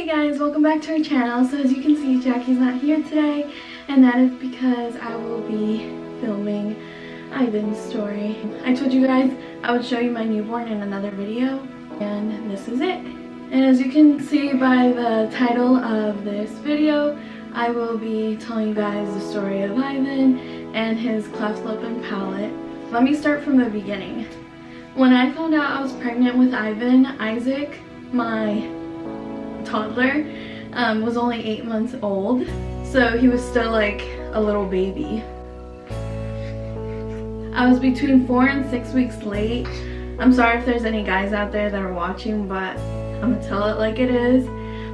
Hey guys, welcome back to our channel. So as you can see, Jackie's not here today, and that is because I will be filming Ivan's story. I told you guys I would show you my newborn in another video, and this is it. And as you can see by the title of this video, I will be telling you guys the story of Ivan and his cleft lip and palate. Let me start from the beginning. When I found out I was pregnant with Ivan, Isaac, my toddler, was only 8 months old, so he was still like a little baby. I was between 4 and 6 weeks late. I'm sorry if there's any guys out there that are watching, but I'm gonna tell it like it is.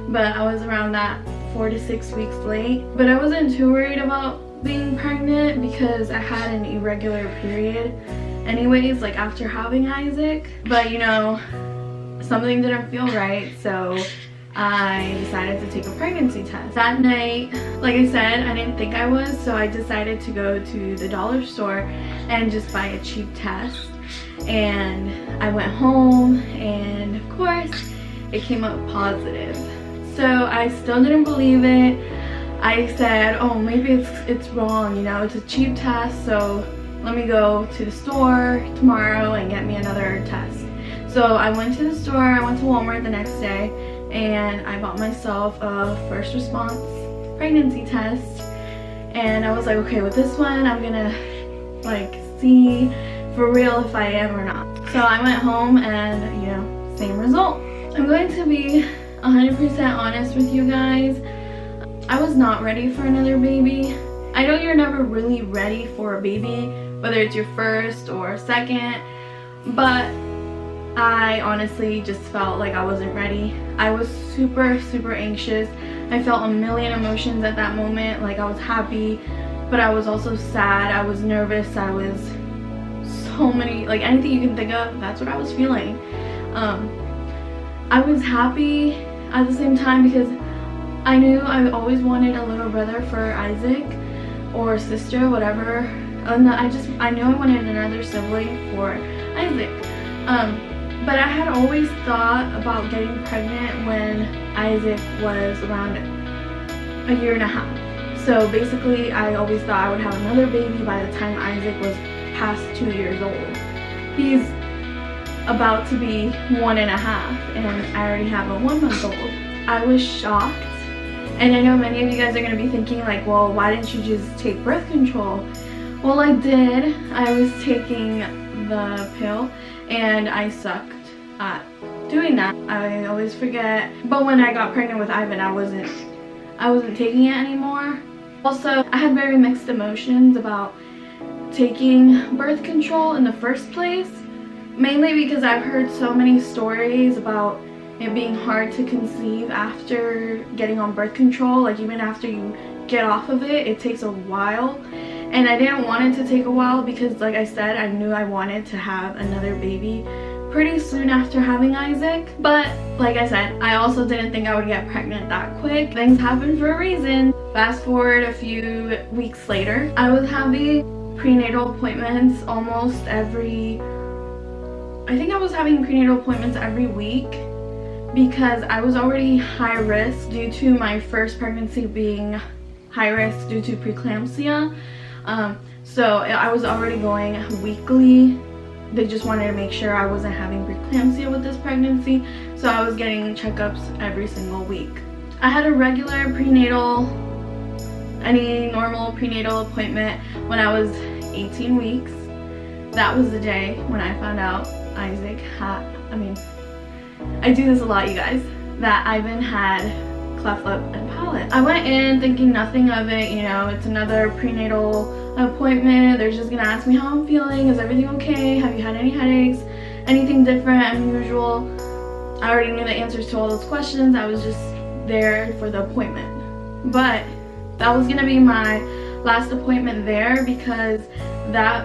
But I was around that 4 to 6 weeks late. But I wasn't too worried about being pregnant because I had an irregular period anyways, like after having Isaac. But you know, something didn't feel right, so I decided to take a pregnancy test. That night, like I said, I didn't think I was, so I decided to go to the dollar store and just buy a cheap test. And I went home, and of course, it came up positive. So I still didn't believe it. I said, oh, maybe it's wrong, you know, it's a cheap test, so let me go to the store tomorrow and get me another test. So I went to the store, I went to Walmart the next day, and I bought myself a first response pregnancy test. And I was like, okay, with this one, I'm gonna like see for real if I am or not. So I went home and, you know, same result. I'm going to be 100% honest with you guys. I was not ready for another baby. I know you're never really ready for a baby, whether it's your first or second, but I honestly just felt like I wasn't ready. I was super anxious. I felt a million emotions at that moment. Like, I was happy, but I was also sad. I was nervous. I was so many, like anything you can think of, that's what I was feeling. I was happy at the same time because I knew I always wanted a little brother for Isaac or sister, whatever. And I knew I wanted another sibling for Isaac. But I had always thought about getting pregnant when Isaac was around a year and a half. So basically, I always thought I would have another baby by the time Isaac was past 2 years old. He's about to be 1 and a half, and I already have a 1 month old. I was shocked, and I know many of you guys are going to be thinking like, well, why didn't you just take birth control? Well, I did. I was taking the pill, and I sucked at doing that. I always forget. But when I got pregnant with Ivan, I wasn't taking it anymore. Also, I had very mixed emotions about taking birth control in the first place, mainly because I've heard so many stories about it being hard to conceive after getting on birth control. Like, even after you get off of it, it takes a while. And I didn't want it to take a while because, like I said, I knew I wanted to have another baby pretty soon after having Isaac. But like I said, I also didn't think I would get pregnant that quick. Things happen for a reason. Fast forward a few weeks later, I was having prenatal appointments almost every, I think I was having prenatal appointments every week because I was already high risk due to my first pregnancy being high risk due to preeclampsia. So I was already going weekly. They just wanted to make sure I wasn't having preeclampsia with this pregnancy, so I was getting checkups every single week. I had a regular prenatal, any normal prenatal appointment when I was 18 weeks. That was the day when I found out Isaac had, I do this a lot, you guys, that Ivan had cleft lip and palate. I went in thinking nothing of it, you know, it's another prenatal appointment. They're just gonna ask me how I'm feeling, is everything okay, have you had any headaches, anything different, unusual. I already knew the answers to all those questions. I was just there for the appointment. But that was gonna be my last appointment there because that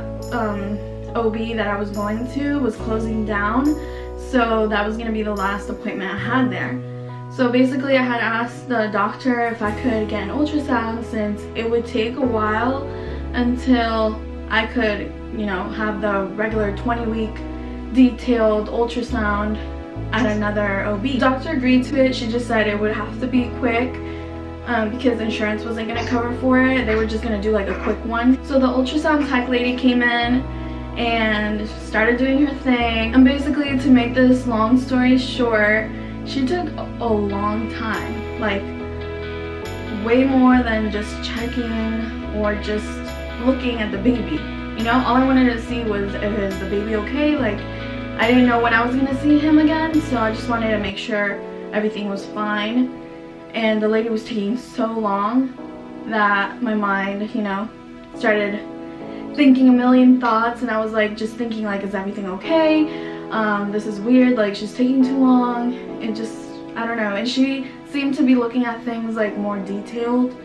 OB that I was going to was closing down, so that was gonna be the last appointment I had there. So basically, I had asked the doctor if I could get an ultrasound since it would take a while until I could, you know, have the regular 20-week detailed ultrasound at another OB. The doctor agreed to it. She just said it would have to be quick because insurance wasn't going to cover for it. They were just going to do like a quick one. So the ultrasound tech lady came in and started doing her thing. And basically, to make this long story short, she took a long time, like way more than just checking or just looking at the baby. You know, all I wanted to see was, is the baby okay? Like, I didn't know when I was gonna see him again, so I just wanted to make sure everything was fine. And the lady was taking so long that my mind, you know, started thinking a million thoughts, and I was like just thinking like, is everything okay? This is weird, like she's taking too long. It just, I don't know. And she seemed to be looking at things like more detailed,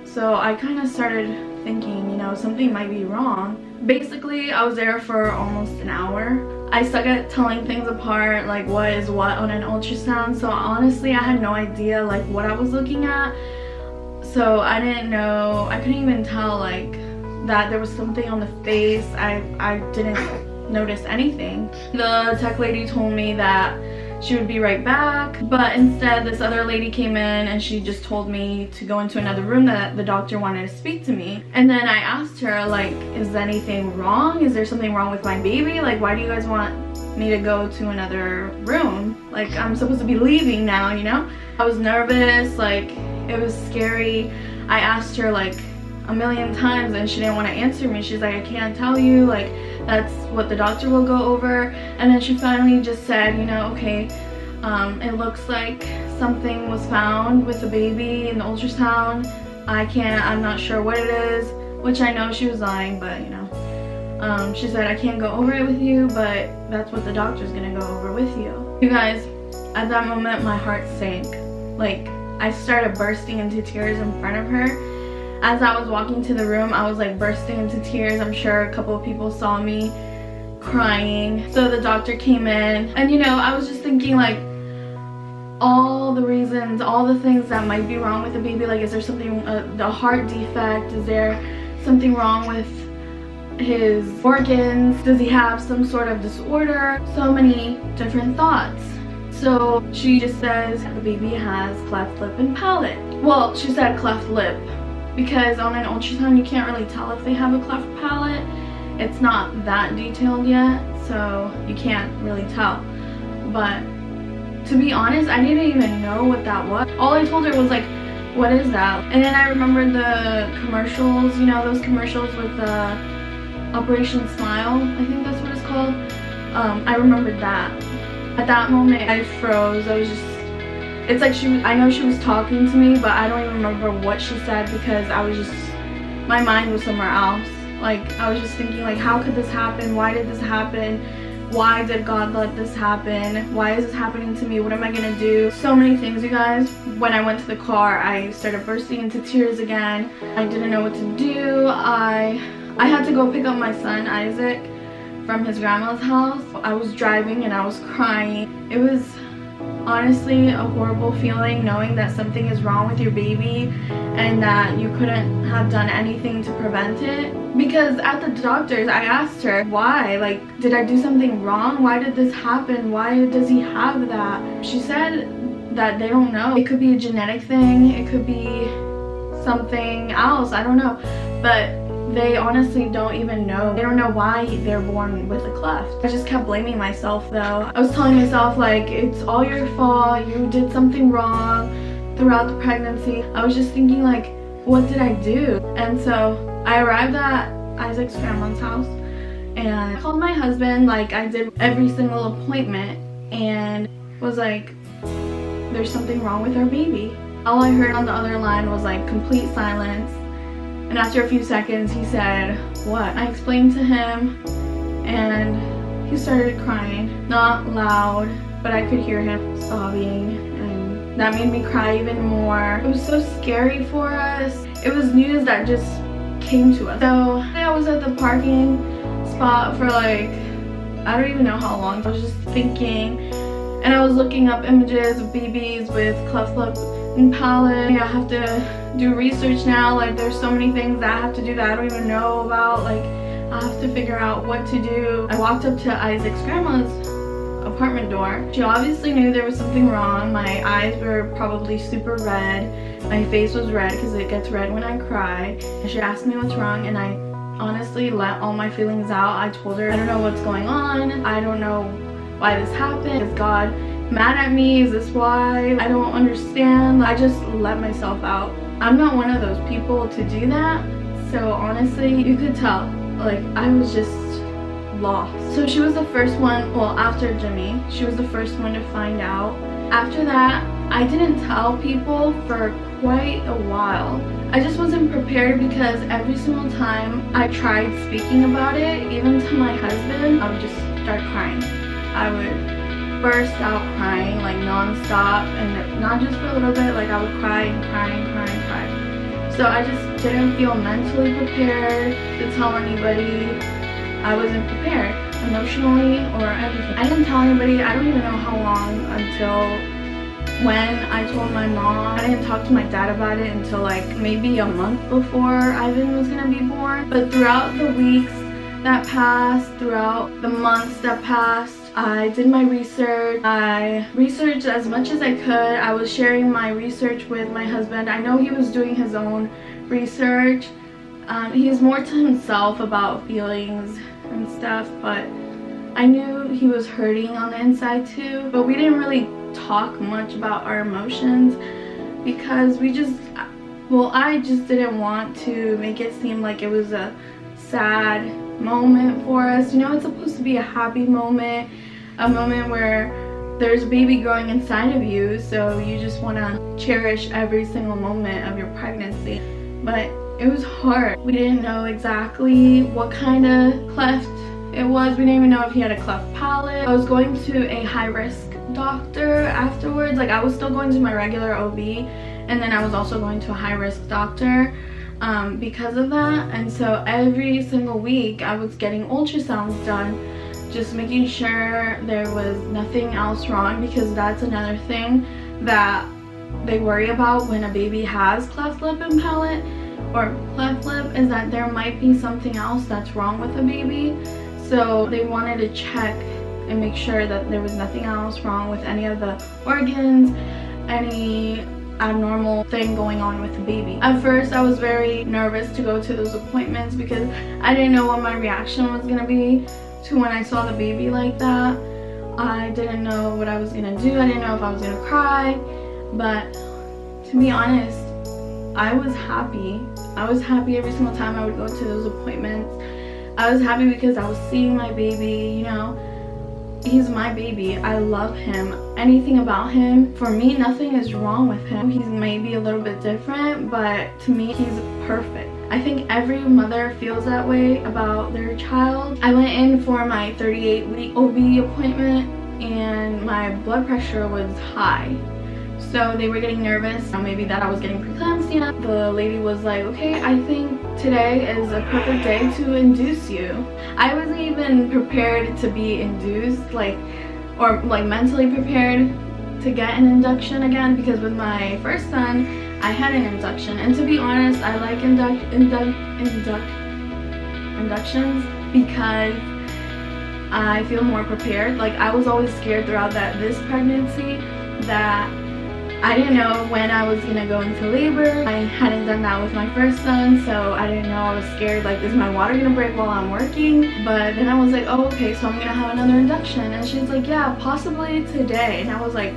so I kind of started thinking, you know, something might be wrong. Basically, I was there for almost an hour. I suck at telling things apart, like what is what on an ultrasound, so honestly I had no idea like what I was looking at. So I didn't know, I couldn't even tell like that there was something on the face. I didn't notice anything. The tech lady told me that she would be right back, but instead this other lady came in and she just told me to go into another room, that the doctor wanted to speak to me. And then I asked her, like, is anything wrong? Is there something wrong with my baby? Like, why do you guys want me to go to another room? Like, I'm supposed to be leaving now, you know? I was nervous, like, it was scary. I asked her like a million times and she didn't want to answer me. She's like, I can't tell you, like that's what the doctor will go over. And then she finally just said, you know, okay, it looks like something was found with the baby in the ultrasound. I'm not sure what it is, which I know she was lying, but you know, she said I can't go over it with you, but that's what the doctor's gonna go over with you. You guys, at that moment my heart sank. Like, I started bursting into tears in front of her. As I was walking to the room, I was like bursting into tears. I'm sure a couple of people saw me crying. So the doctor came in, and you know, I was just thinking like all the reasons, all the things that might be wrong with the baby. Like, is there something, the heart defect? Is there something wrong with his organs? Does he have some sort of disorder? So many different thoughts. So she just says the baby has cleft lip and palate. Well, she said cleft lip because on an ultrasound you can't really tell if they have a cleft palate. It's not that detailed yet, so you can't really tell. But to be honest, I didn't even know what that was. All I told her was like, what is that? And then I remembered the commercials, you know, those commercials with the Operation Smile, I think that's what it's called. I remembered that. At that moment I froze. I was just, it's like I know she was talking to me, but I don't even remember what she said because I was just, my mind was somewhere else. Like, I was just thinking like, how could this happen? Why did this happen? Why did God let this happen? Why is this happening to me? What am I gonna do? So many things, you guys. When I went to the car, I started bursting into tears again. I didn't know what to do. I had to go pick up my son, Isaac, from his grandma's house. I was driving and I was crying. It was honestly a horrible feeling knowing that something is wrong with your baby and that you couldn't have done anything to prevent it. Because at the doctor's, I asked her, why? Like, did I do something wrong? Why did this happen? Why does he have that? She said that they don't know. It could be a genetic thing. It could be something else. I don't know. But they honestly don't even know. They don't know why they're born with a cleft. I just kept blaming myself though. I was telling myself like, it's all your fault. You did something wrong throughout the pregnancy. I was just thinking like, what did I do? And so I arrived at Isaac's grandma's house and I called my husband like I did every single appointment and was like, there's something wrong with our baby. All I heard on the other line was like complete silence. And after a few seconds, he said, what? I explained to him and he started crying. Not loud, but I could hear him sobbing, and that made me cry even more. It was so scary for us. It was news that just came to us. So I was at the parking spot for like, I don't even know how long. I was just thinking, and I was looking up images of babies with cleft lip and palate. I have to do research now. Like, there's so many things that I have to do that I don't even know about. Like, I have to figure out what to do. I walked up to Isaac's grandma's apartment door. She obviously knew there was something wrong. My eyes were probably super red. My face was red because it gets red when I cry. And she asked me what's wrong, and I honestly let all my feelings out. I told her, I don't know what's going on. I don't know why this happened. Is God mad at me? Is this why? I don't understand. I just let myself out. I'm not one of those people to do that. So honestly, you could tell, like, I was just lost. So she was the first one, well, after Jimmy, she was the first one to find out. After that, I didn't tell people for quite a while. I just wasn't prepared because every single time I tried speaking about it, even to my husband, I would just start crying. I would burst out crying like non-stop, and not just for a little bit, like I would cry and cry and cry and cry. So I just didn't feel mentally prepared to tell anybody. I wasn't prepared emotionally or anything. I didn't tell anybody. I don't even know how long until when I told my mom. I didn't talk to my dad about it until like maybe a month before Ivan was gonna be born. But throughout the weeks that passed, throughout the months that passed, I did my research. I researched as much as I could. I was sharing my research with my husband. I know he was doing his own research. He's more to himself about feelings and stuff, but I knew he was hurting on the inside too. But we didn't really talk much about our emotions because I just didn't want to make it seem like it was a sad moment for us. You know, it's supposed to be a happy moment, a moment where there's a baby growing inside of you, so you just want to cherish every single moment of your pregnancy. But it was hard. We didn't know exactly what kind of cleft it was. We didn't even know if he had a cleft palate. I was going to a high-risk doctor afterwards. Like, I was still going to my regular OB, and then I was also going to a high-risk doctor because of that. And so every single week I was getting ultrasounds done, just making sure there was nothing else wrong, because that's another thing that they worry about when a baby has cleft lip and palate or cleft lip, is that there might be something else that's wrong with the baby. So they wanted to check and make sure that there was nothing else wrong with any of the organs, any abnormal thing going on with the baby. At first I was very nervous to go to those appointments because I didn't know what my reaction was going to be to when I saw the baby like that. I didn't know what I was going to do. I didn't know if I was going to cry. But to be honest, I was happy. I was happy every single time I would go to those appointments. I was happy because I was seeing my baby, you know. He's my baby. I love him. Anything about him, for me, nothing is wrong with him. He's maybe a little bit different, but to me, he's perfect. I think every mother feels that way about their child. I went in for my 38-week OB appointment, and my blood pressure was high. So they were getting nervous, maybe that I was getting preeclampsia. The lady was like, okay, I think today is a perfect day to induce you. I wasn't even prepared to be induced, or mentally prepared to get an induction again, because with my first son, I had an induction. And to be honest, I like inductions because I feel more prepared. Like, I was always scared throughout this pregnancy that I didn't know when I was gonna go into labor. I hadn't done that with my first son, so I didn't know. I was scared, like, is my water gonna break while I'm working? But then I was like, oh, okay, so I'm gonna have another induction. And she's like, yeah, possibly today. And I was like,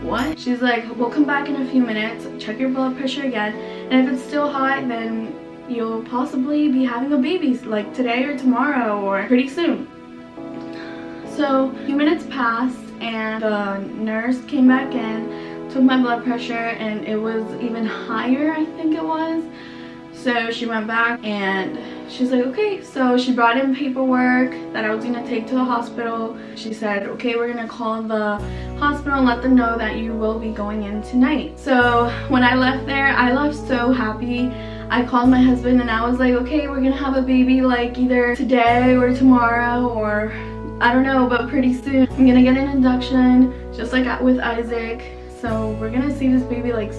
what? She's like, we'll come back in a few minutes, check your blood pressure again, and if it's still high, then you'll possibly be having a baby, like today or tomorrow or pretty soon. So a few minutes passed, and the nurse came back in, took my blood pressure, and it was even higher, I think it was. So she went back and she's like, okay. So she brought in paperwork that I was gonna take to the hospital. She said, okay, we're gonna call the hospital and let them know that you will be going in tonight. So when I left there, I left so happy. I called my husband and I was like, okay, we're gonna have a baby like either today or tomorrow, or I don't know, but pretty soon. I'm gonna get an induction just like with Isaac. So we're gonna see this baby like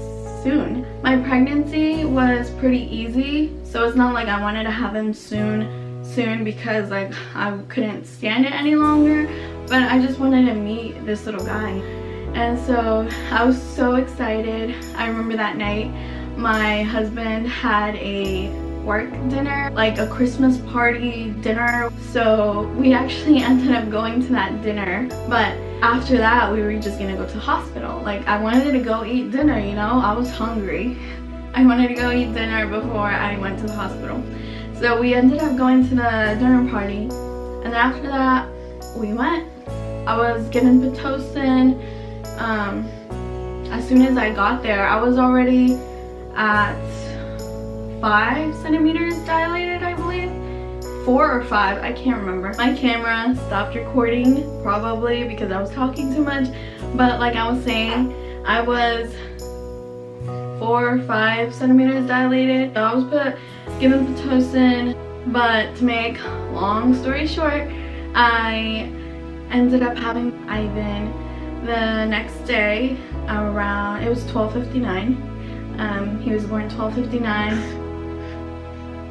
soon. My pregnancy was pretty easy, so it's not like I wanted to have him soon soon because like I couldn't stand it any longer, but I just wanted to meet this little guy. And so I was so excited. I remember that night my husband had a work dinner, like a Christmas party dinner, so we actually ended up going to that dinner. But after that we were just gonna go to the hospital. Like I wanted to go eat dinner, you know, I was hungry. I wanted to go eat dinner before I went to the hospital. So we ended up going to the dinner party, and then after that we went. I was given Pitocin. As soon as I got there, I was already at 5 centimeters dilated, I believe. 4 or 5, I can't remember. My camera stopped recording, probably because I was talking too much, but like I was saying, I was 4 or 5 centimeters dilated. So I was given Pitocin, but to make long story short, I ended up having Ivan the next day around, it was 12:59. He was born 12:59.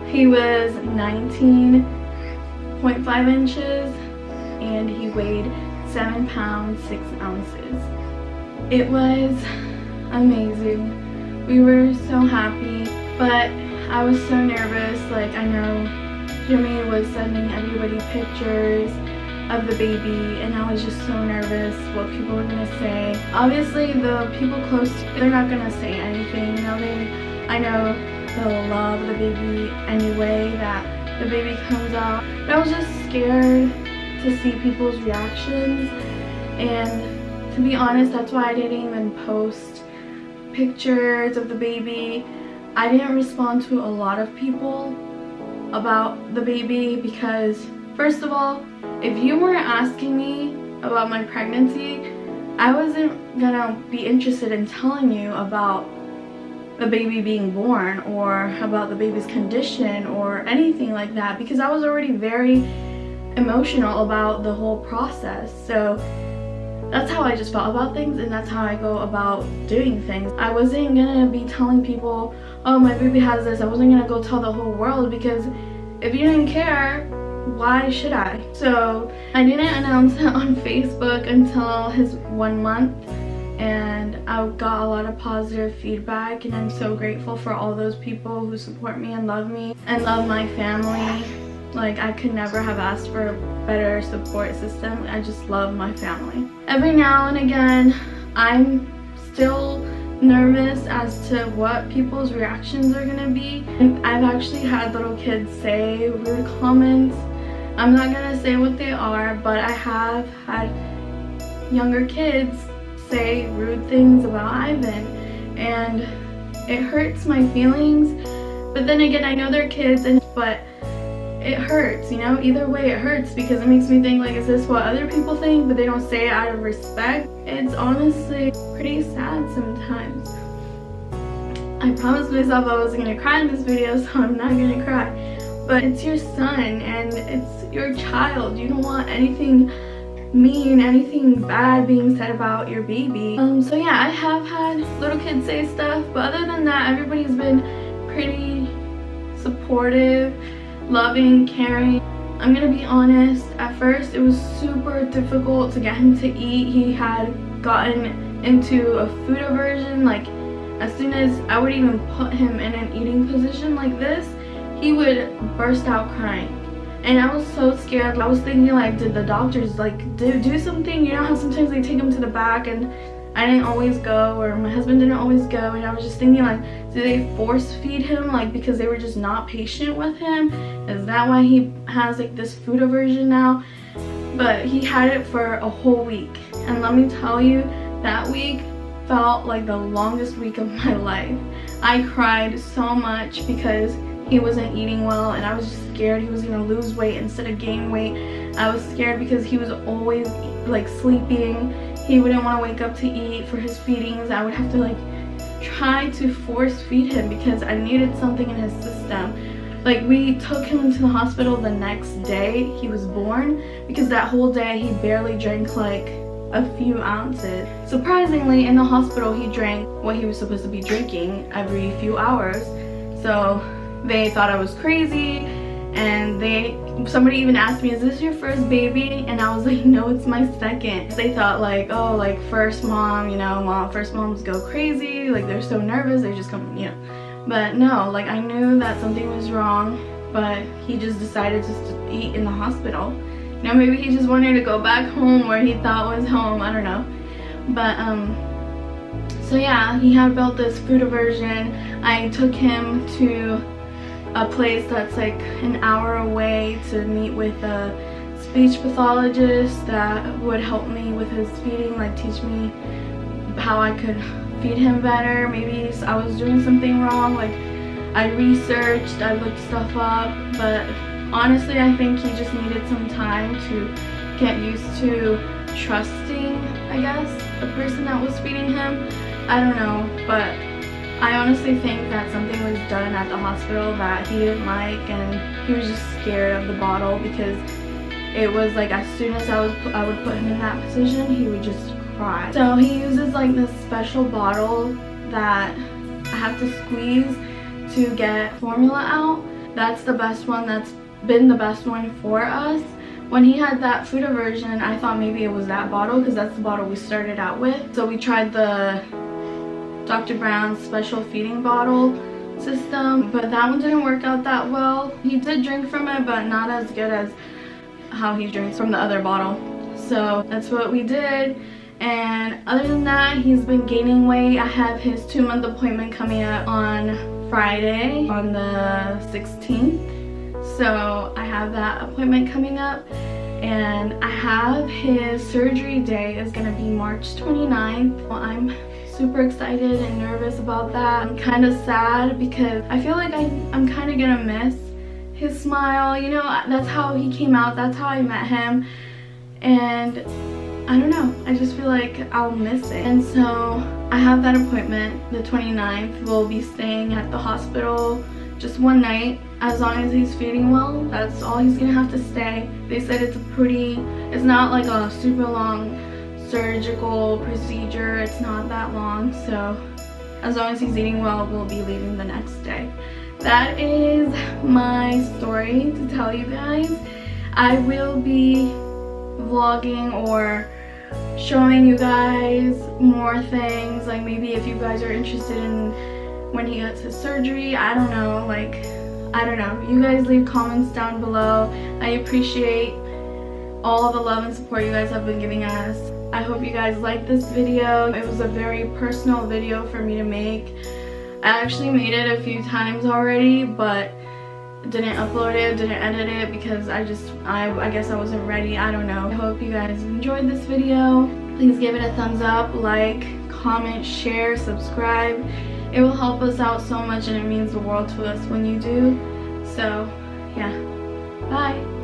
He was 19.5 inches and he weighed 7 pounds 6 ounces. It was amazing. We were so happy, but I was so nervous. Like I know Jimmy was sending everybody pictures of the baby and I was just so nervous what people were gonna say. Obviously the people close to me, they're not gonna say anything, you know, I know they'll love the baby anyway that the baby comes out. But I was just scared to see people's reactions, and to be honest, that's why I didn't even post pictures of the baby. I didn't respond to a lot of people about the baby because, first of all, if you weren't asking me about my pregnancy, I wasn't gonna be interested in telling you about the baby being born or about the baby's condition or anything like that, because I was already very emotional about the whole process. So that's how I just felt about things, and that's how I go about doing things. I wasn't gonna be telling people, oh, my baby has this. I wasn't gonna go tell the whole world, because if you didn't care, why should I? So I didn't announce it on Facebook until his 1 month, and I got a lot of positive feedback, and I'm so grateful for all those people who support me and love my family. Like I could never have asked for a better support system. I just love my family. Every now and again I'm still nervous as to what people's reactions are gonna be, and I've actually had little kids say rude comments. I'm not gonna say what they are, but I have had younger kids say rude things about Ivan, and it hurts my feelings. But then again, I know they're kids, but it hurts, you know, either way it hurts, because it makes me think, like, is this what other people think, but they don't say it out of respect? It's honestly pretty sad sometimes. I promised myself I wasn't gonna cry in this video, so I'm not gonna cry. But it's your son and it's your child. You don't want anything mean, anything bad being said about your baby. So yeah, I have had little kids say stuff, but other than that, everybody's been pretty supportive, loving, caring. I'm gonna be honest, at first it was super difficult to get him to eat. He had gotten into a food aversion. Like as soon as I would even put him in an eating position like this, he would burst out crying. And I was so scared. I was thinking, like, did the doctors like do something? You know how sometimes they take him to the back and I didn't always go, or my husband didn't always go, and I was just thinking, like, do they force feed him, like, because they were just not patient with him? Is that why he has like this food aversion now? But he had it for a whole week, and let me tell you, that week felt like the longest week of my life. I cried so much because he wasn't eating well, and I was just scared he was gonna lose weight instead of gain weight. I was scared because he was always like sleeping. He wouldn't want to wake up to eat for his feedings. I would have to like try to force feed him because I needed something in his system. Like we took him to the hospital the next day he was born, because that whole day he barely drank like a few ounces. Surprisingly, in the hospital he drank what he was supposed to be drinking every few hours. So they thought I was crazy, and somebody even asked me, is this your first baby? And I was like, no, it's my second. They thought like, oh, like first mom, you know, first moms go crazy, like they're so nervous, they just come, you know. But no, like I knew that something was wrong, but he just decided to eat in the hospital. You know, maybe he just wanted to go back home where he thought was home, I don't know. But so yeah, he had built this food aversion. I took him to a place that's like an hour away to meet with a speech pathologist that would help me with his feeding, like teach me how I could feed him better. Maybe I was doing something wrong, like I researched, I looked stuff up, but honestly I think he just needed some time to get used to trusting, I guess, the person that was feeding him. I don't know, but I honestly think that something was done at the hospital that he didn't like, and he was just scared of the bottle because it was like as soon as I would put him in that position, he would just cry. So he uses like this special bottle that I have to squeeze to get formula out. That's the best one, that's been the best one for us. When he had that food aversion, I thought maybe it was that bottle because that's the bottle we started out with. So we tried the Dr. Brown's special feeding bottle system, but that one didn't work out that well. He did drink from it, but not as good as how he drinks from the other bottle. So that's what we did. And other than that, he's been gaining weight. I have his 2-month appointment coming up on Friday, on the 16th. So I have that appointment coming up. And I have his surgery day is gonna be March 29th. Well, I'm super excited and nervous about that. I'm kind of sad because I feel like I'm kind of gonna miss his smile. You know, that's how he came out, that's how I met him, and I don't know, I just feel like I'll miss it. And so I have that appointment the 29th. We'll be staying at the hospital just one night. As long as he's feeding well, that's all he's gonna have to stay. They said it's not like a super long surgical procedure, it's not that long, so as long as he's eating well, we'll be leaving the next day. That is my story to tell you guys. I will be vlogging or showing you guys more things, like maybe if you guys are interested in when he gets his surgery, I don't know, like I don't know. You guys leave comments down below. I appreciate all the love and support you guys have been giving us. I hope you guys like this video. It was a very personal video for me to make. I actually made it a few times already, but didn't upload it, didn't edit it because I guess I wasn't ready. I don't know. I hope you guys enjoyed this video. Please give it a thumbs up, like, comment, share, subscribe. It will help us out so much and it means the world to us when you do. So yeah, bye.